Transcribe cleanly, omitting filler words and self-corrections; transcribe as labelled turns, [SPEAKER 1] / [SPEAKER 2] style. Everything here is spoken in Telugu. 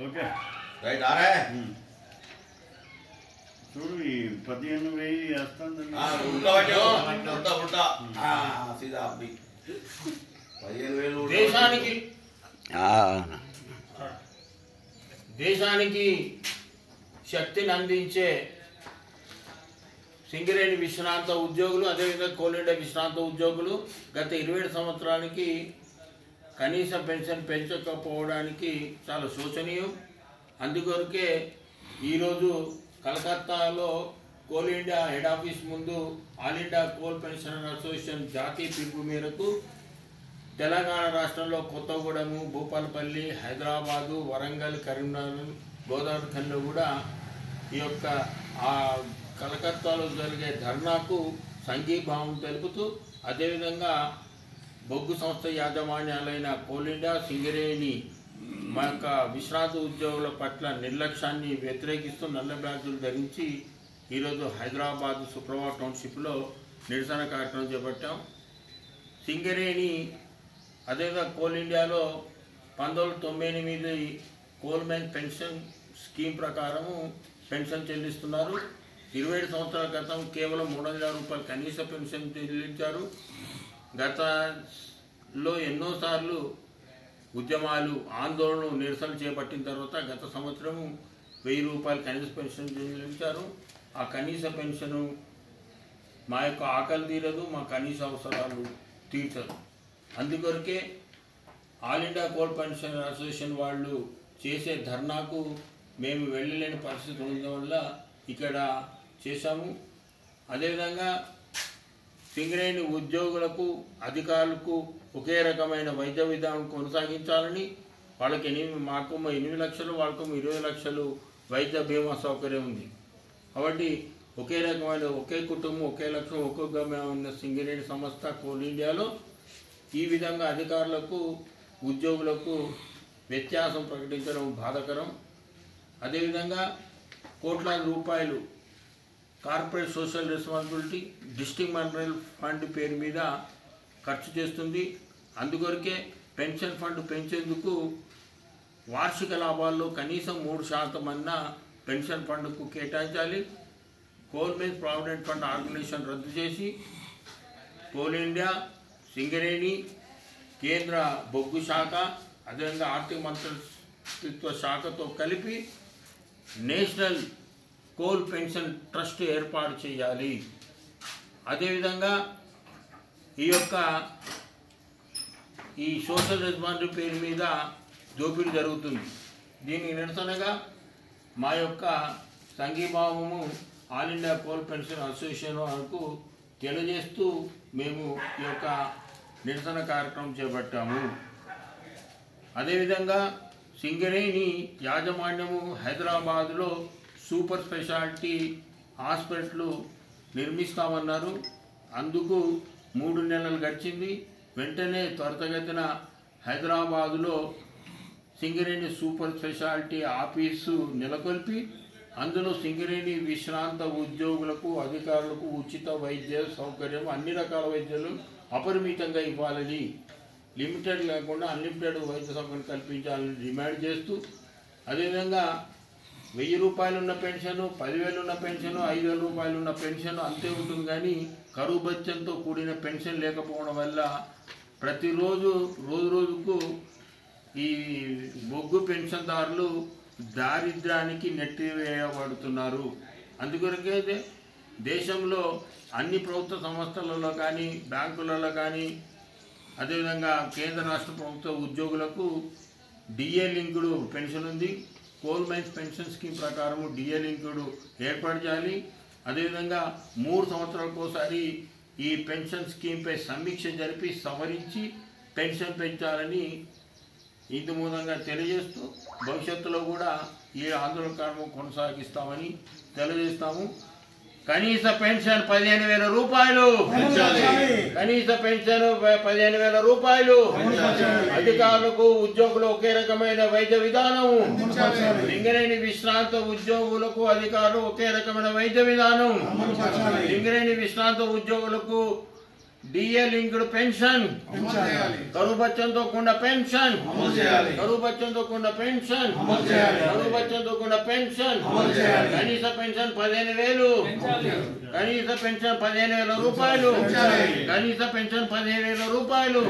[SPEAKER 1] ఓకే
[SPEAKER 2] రైట్ ఆరే
[SPEAKER 1] చూడు ఈ 15,000 వస్తుందండి.
[SPEAKER 2] ఉల్టా సీదా అబ్బి
[SPEAKER 3] 15,000 దేశానికి శక్తిని అందించే సింగరేణి విశ్రాంత ఉద్యోగులు, అదేవిధంగా కోల్ ఇండియా విశ్రాంత ఉద్యోగులు గత 27 సంవత్సరానికి కనీస పెన్షన్ పెంచకపోవడానికి చాలా శోచనీయం. అందుకొరకే ఈరోజు కలకత్తాలో కోల్ ఇండియా హెడ్ ఆఫీస్ ముందు all India coal pensioner association జాతీయ పిలుపు మేరకు తెలంగాణ రాష్ట్రంలో కొత్తగూడెము, భూపాలపల్లి, హైదరాబాదు, వరంగల్, కరీంనగర్, గోదావరిఖనిలో కూడా ఈ యొక్క ఆ కలకత్తాలో జరిగే ధర్నాకు సంఘీభావం తెలుపుతూ, అదేవిధంగా బొగ్గు సంస్థ యాజమాన్యాలైన కోల్ ఇండియా, సింగరేణి మా యొక్క విశ్రాంత ఉద్యోగుల పట్ల నిర్లక్ష్యాన్ని వ్యతిరేకిస్తూ నల్ల బ్యాడ్జీలు ధరించి ఈరోజు హైదరాబాద్ శుక్రవార్ టౌన్షిప్లో నిరసన కార్యక్రమం చేపట్టాం. సింగరేణి అదేవిధంగా కోల్ ఇండియాలో 1998 కోల్ మైన్ పెన్షన్ స్కీమ్ ప్రకారము పెన్షన్ చెల్లిస్తున్నారు. 27 సంవత్సరాల క్రితం కేవలం 300,000 రూపాయలు కనీస పెన్షన్ చెల్లించారు. గతంలో ఎన్నోసార్లు ఉద్యమాలు, ఆందోళనలు, నిరసనలు చేపట్టిన తర్వాత గత సంవత్సరం 1000 రూపాయలు కనీస పెన్షన్ చెల్లించారు. ఆ కనీస పెన్షను మా యొక్క ఆకలి తీరదు, మా కనీస అవసరాలు తీర్చదు. అందుకొరకే all India coal pensioner association వాళ్ళు చేసే ధర్నాకు మేము వెళ్ళలేని పరిస్థితి ఉండడం వల్ల ఇక్కడ చేశాము. అదేవిధంగా సింగరేణి ఉద్యోగులకు, అధికారులకు ఒకే రకమైన వైద్య విధానం కొనసాగించాలని, వాళ్ళకి మాకు 8 లక్షలు, వాళ్ళకు 20 లక్షలు వైద్య బీమా సౌకర్యం ఉంది. కాబట్టి ఒకే రకమైన, ఒకే కుటుంబం, ఒకే లక్ష్యం, ఒకే గమ్యం ఉన్న సింగరేణి సంస్థ కోల్ ఇండియాలో ఈ విధంగా అధికారులకు, ఉద్యోగులకు వ్యత్యాసం ప్రకటించడం బాధాకరం. అదేవిధంగా కోట్లాది రూపాయలు corporate social responsibility district mineral fund పేరు మీద ఖర్చు చేస్తుంది. అందుకొరకే పెన్షన్ ఫండ్ పెంచేందుకు వార్షిక లాభాల్లో కనీసం 3% అన్న పెన్షన్ ఫండ్కు కేటాయించాలి. Coal mines provident fund organisation రద్దు చేసి కోల్ ఇండియా, సింగరేణి, కేంద్ర బొగ్గు శాఖ, అదేవిధంగా ఆర్థిక మంత్రిత్వ శాఖతో కలిపి నేషనల్ కోల్ పెన్షన్ ట్రస్ట్ ఏర్పాటు చేయాలి. అదేవిధంగా ఈ సోషల్ రెస్పాన్సిబిలిటీ పేరు మీద దోపిడీ జరుగుతుంది. దీనికి నిరసనగా మా యొక్క సంఘీభావము all India coal pension association వరకు తెలియజేస్తూ మేము ఈ యొక్క నిరసన కార్యక్రమం చేపట్టాము. అదేవిధంగా సింగరేణి యాజమాన్యము హైదరాబాదులో సూపర్ స్పెషాలిటీ హాస్పిటల్ నిర్మిస్తామన్నారు. అందుకు 3 నెలలు గడిచింది. వెంటనే త్వరితగతిన హైదరాబాదులో సింగరేణి సూపర్ స్పెషాలిటీ ఆఫీసు నెలకొల్పి అందులో సింగరేణి విశ్రాంత ఉద్యోగులకు, అధికారులకు ఉచిత వైద్య సౌకర్యం, అన్ని రకాల వైద్యాలు అపరిమితంగా ఇవ్వాలని, లిమిటెడ్ లేకుండా అన్లిమిటెడ్ వైద్య సౌకర్యం కల్పించాలని డిమాండ్ చేస్తూ, అదేవిధంగా 1000 రూపాయలు ఉన్న పెన్షన్, 10,000 ఉన్న పెన్షన్, 5,000 రూపాయలు ఉన్న పెన్షన్ అంతే ఉంటుంది. కానీ కరువు బత్యంతో కూడిన పెన్షన్ లేకపోవడం వల్ల ప్రతిరోజు రోజుకు ఈ బొగ్గు పెన్షన్దారులు దారిద్ర్యానికి నెట్టివేయబడుతున్నారు. అందుకొరకే దేశంలో అన్ని ప్రభుత్వ సంస్థలలో కానీ, బ్యాంకులలో కానీ, అదేవిధంగా కేంద్ర రాష్ట్ర ప్రభుత్వ ఉద్యోగులకు డిఏ లింక్డ్ పెన్షన్ ఉంది. కోల్ మైన్స్ పెన్షన్ స్కీమ్ ప్రకారం డిఏ లింక్డ్ ఏర్పాటు చేయాలి. అదేవిధంగా 3 సంవత్సరాలకోసారి ఈ పెన్షన్ స్కీమ్పై సమీక్ష జరిపి సవరించి పెన్షన్ పెంచాలని ఇందు మూలంగా తెలియజేస్తూ భవిష్యత్తులో కూడా ఈ ఆందోళన కార్యక్రమం కొనసాగిస్తామని తెలియజేస్తాము. కనీస పెన్షన్ 15,000 రూపాయలు, కనీస పెన్షన్ 15,000 రూపాయలు, అధికారులకు, ఉద్యోగులు ఒకే రకమైన వైద్య విధానం, సింగరేణి విశ్రాంత ఉద్యోగులకు, అధికారులు ఒకే రకమైన వైద్య విధానం, సింగరేణి విశ్రాంత ఉద్యోగులకు డిఏ లింక్డ్ పెన్షన్, కరువు బచ్చంతో కూడిన పెన్షన్, కరువు బచ్చంతో కూడిన పెన్షన్, కరువు బచ్చంతో కూడిన పెన్షన్, కనీస పెన్షన్ 15,000, కనీస పెన్షన్ 15,000 రూపాయలు, కనీస పెన్షన్ 15,000 రూపాయలు.